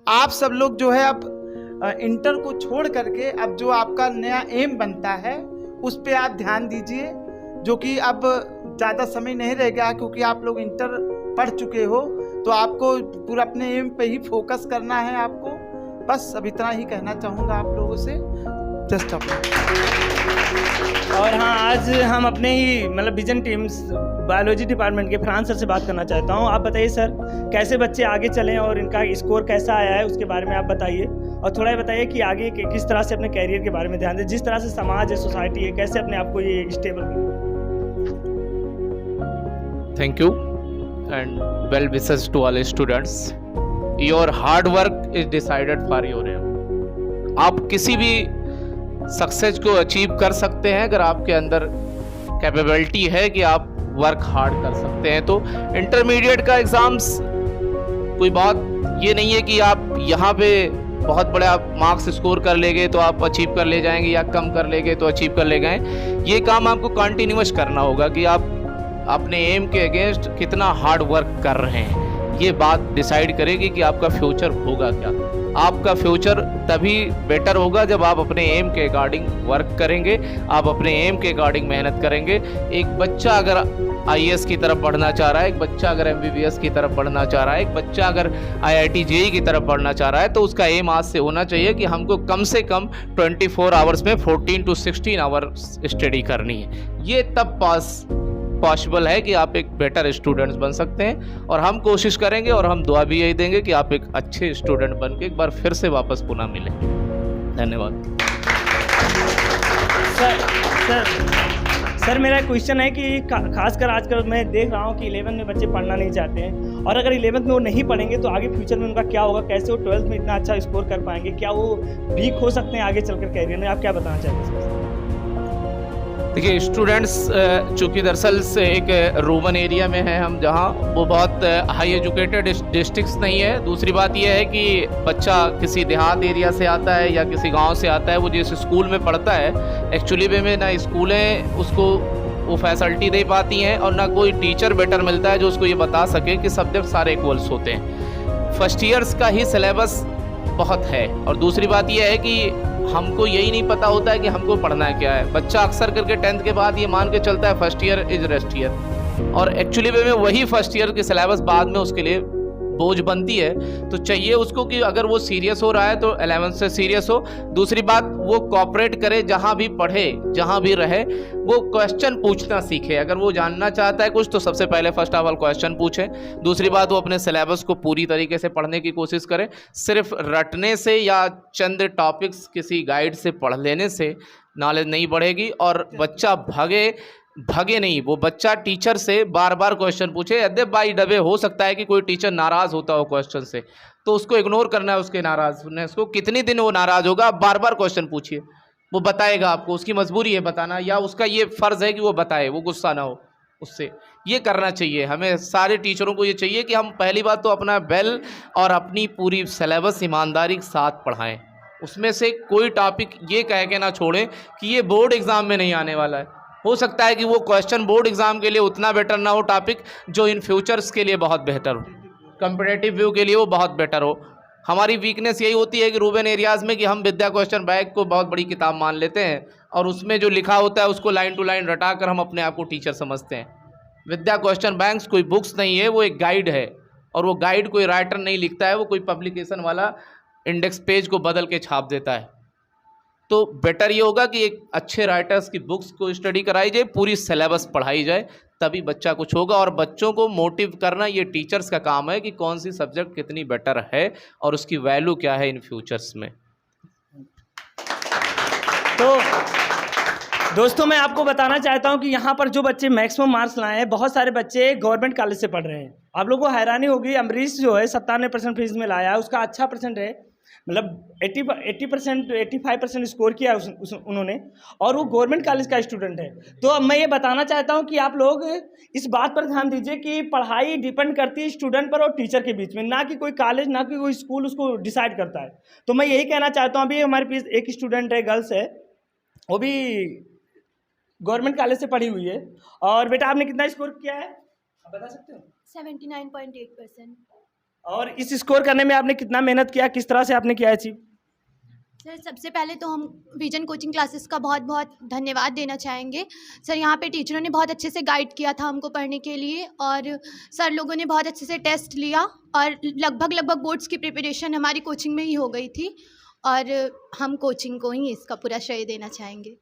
आप सब लोग जो है अब इंटर को छोड़ करके अब जो आपका नया एम बनता है उस पे आप ध्यान दीजिए, जो कि अब ज़्यादा समय नहीं रह गया क्योंकि आप लोग इंटर पढ़ चुके हो, तो आपको पूरा अपने एम पे ही फोकस करना है आपको। बस अब इतना ही कहना चाहूँगा आप लोगों से। जस्ट और हाँ, आज हम अपने ही मतलब विजन टीम्स बायोलॉजी डिपार्टमेंट के फरहान सर से बात करना चाहता हूँ। आप बताइए सर, कैसे बच्चे आगे चलें और इनका स्कोर कैसा आया है उसके बारे में आप बताइए, और थोड़ा बताइए कि आगे किस तरह से अपने कैरियर के बारे में ध्यान दें, जिस तरह से समाज है, सोसाइटी है, कैसे अपने आप को ये stable. Thank you and well wishes to all students. Your hard work is decided for your aim. आप किसी भी सक्सेस को अचीव कर सकते हैं अगर आपके अंदर कैपेबिलिटी है कि आप वर्क हार्ड कर सकते हैं। तो इंटरमीडिएट का एग्ज़ाम्स कोई बात ये नहीं है कि आप यहाँ पे बहुत बड़े आप मार्क्स स्कोर कर लेंगे तो आप अचीव कर ले जाएंगे या कम कर लेंगे तो अचीव कर ले गए। ये काम आपको कंटिन्यूअस करना होगा कि आप अपने एम के अगेंस्ट कितना हार्ड वर्क कर रहे हैं। ये बात डिसाइड करेगी कि आपका फ्यूचर होगा क्या। आपका फ्यूचर तभी बेटर होगा जब आप अपने एम के अकॉर्डिंग वर्क करेंगे, आप अपने एम के अकॉर्डिंग मेहनत करेंगे। एक बच्चा अगर आईएएस की तरफ बढ़ना चाह रहा है, एक बच्चा अगर एमबीबीएस की तरफ बढ़ना चाह रहा है, एक बच्चा अगर आईआईटी जेईई की तरफ बढ़ना चाह रहा है, तो उसका एम आज से होना चाहिए कि हमको कम से कम 24 आवर्स में 14 to 16 आवर्स स्टडी करनी है। ये तब पॉसिबल है कि आप एक बेटर स्टूडेंट्स बन सकते हैं, और हम कोशिश करेंगे और हम दुआ भी यही देंगे कि आप एक अच्छे स्टूडेंट बन के एक बार फिर से वापस पुनः मिलें। धन्यवाद। सर मेरा क्वेश्चन है कि खासकर आजकल मैं देख रहा हूँ कि 11th में बच्चे पढ़ना नहीं चाहते हैं, और अगर 11th में वो नहीं पढ़ेंगे तो आगे फ्यूचर में उनका क्या होगा, कैसे वो 12th में इतना अच्छा स्कोर कर पाएंगे, क्या वो वीक हो सकते हैं आगे चलकर कैरियर में, आप क्या बताना चाहते हैं? देखिए, स्टूडेंट्स चूँकि दरअसल से एक रूरल एरिया में है हम, जहाँ वो बहुत हाई एजुकेटेड डिस्ट्रिक्ट्स नहीं है। दूसरी बात यह है कि बच्चा किसी देहात एरिया से आता है या किसी गांव से आता है, वो जिस स्कूल में पढ़ता है एक्चुअली में ना स्कूलें उसको वो फैसिलिटी दे पाती हैं, और ना कोई टीचर बेटर मिलता है जो उसको ये बता सके कि सब्जेक्ट सारे इक्वल्स होते हैं। फर्स्ट ईयर्स का ही सिलेबस बहुत है, और दूसरी बात यह है कि हमको यही नहीं पता होता है कि हमको पढ़ना है क्या है। बच्चा अक्सर करके 10th के बाद ये मान के चलता है first year is rest year, और एक्चुअली में वही फर्स्ट ईयर की सिलेबस बाद में उसके लिए बोझ बनती है। तो चाहिए उसको कि अगर वो सीरियस हो रहा है तो 11th से सीरियस हो। दूसरी बात, वो कोऑपरेट करे, जहाँ भी पढ़े जहाँ भी रहे वो क्वेश्चन पूछना सीखे। अगर वो जानना चाहता है कुछ तो सबसे पहले फर्स्ट ऑफ ऑल क्वेश्चन पूछे। दूसरी बात, वो अपने सिलेबस को पूरी तरीके से पढ़ने की कोशिश करे। सिर्फ रटने से या चंद टॉपिक्स किसी गाइड से पढ़ लेने से नॉलेज नहीं बढ़ेगी, और बच्चा भागे नहीं, वो बच्चा टीचर से बार बार क्वेश्चन पूछे। यद्यप बाई डबे हो सकता है कि कोई टीचर नाराज़ होता हो क्वेश्चन से, तो उसको इग्नोर करना है, उसके नाराज़नेस को। कितने दिन वो नाराज़ होगा, आप बार बार क्वेश्चन पूछिए, वो बताएगा आपको। उसकी मजबूरी है बताना, या उसका ये फ़र्ज़ है कि वो बताए, वो गुस्सा ना हो उससे। ये करना चाहिए हमें, सारे टीचरों को ये चाहिए कि हम पहली बात तो अपना बेल और अपनी पूरी सिलेबस ईमानदारी के साथ पढ़ाएँ। उसमें से कोई टॉपिक ये कह के ना छोड़ें कि ये बोर्ड एग्ज़ाम में नहीं आने वाला है। हो सकता है कि वो क्वेश्चन बोर्ड एग्ज़ाम के लिए उतना बेटर ना हो टॉपिक, जो इन फ्यूचर्स के लिए बहुत बेहतर हो, कंपटीटिव व्यू के लिए वो बहुत बेटर हो। हमारी वीकनेस यही होती है कि रूरल एरियाज़ में कि हम विद्या क्वेश्चन बैंक को बहुत बड़ी किताब मान लेते हैं, और उसमें जो लिखा होता है उसको लाइन टू लाइन रटा कर हम अपने आप को टीचर समझते हैं। विद्या क्वेश्चन बैंक्स कोई बुक्स नहीं है, वो एक गाइड है, और वो गाइड कोई राइटर नहीं लिखता है, वो कोई पब्लिकेशन वाला इंडेक्स पेज को बदल के छाप देता है। तो बेटर ये होगा कि एक अच्छे राइटर्स की बुक्स को स्टडी कराई जाए, पूरी सिलेबस पढ़ाई जाए, तभी बच्चा कुछ होगा। और बच्चों को मोटिव करना ये टीचर्स का काम है कि कौन सी सब्जेक्ट कितनी बेटर है और उसकी वैल्यू क्या है इन फ्यूचर्स में। तो दोस्तों, मैं आपको बताना चाहता हूं कि यहाँ पर जो बच्चे मैक्सिमम मार्क्स लाए हैं, बहुत सारे बच्चे गवर्नमेंट कॉलेज से पढ़ रहे हैं। आप लोगों को हैरानी होगी, अमरीश जो है 97% फीस में लाया है, उसका अच्छा परसेंट है, मतलब 80% 85% स्कोर किया उन्होंने, और वो गवर्नमेंट कॉलेज का स्टूडेंट है। तो अब मैं ये बताना चाहता हूँ कि आप लोग इस बात पर ध्यान दीजिए कि पढ़ाई डिपेंड करती है स्टूडेंट पर और टीचर के बीच में, ना कि कोई कॉलेज ना कि कोई स्कूल उसको डिसाइड करता है। तो मैं यही कहना चाहता हूँ, अभी हमारे पास एक स्टूडेंट है, गर्ल्स है, वो भी गवर्नमेंट कॉलेज से पढ़ी हुई है। और बेटा, आपने कितना स्कोर किया है, आप बता सकते हो? 79.8%। और इस स्कोर करने में आपने कितना मेहनत किया, किस तरह से आपने किया अचीव? सर सबसे पहले तो हम विजन कोचिंग क्लासेस का बहुत बहुत धन्यवाद देना चाहेंगे। सर यहाँ पे टीचरों ने बहुत अच्छे से गाइड किया था हमको पढ़ने के लिए, और सर लोगों ने बहुत अच्छे से टेस्ट लिया, और लगभग बोर्ड्स की प्रिपरेशन हमारी कोचिंग में ही हो गई थी, और हम कोचिंग को ही इसका पूरा श्रेय देना चाहेंगे।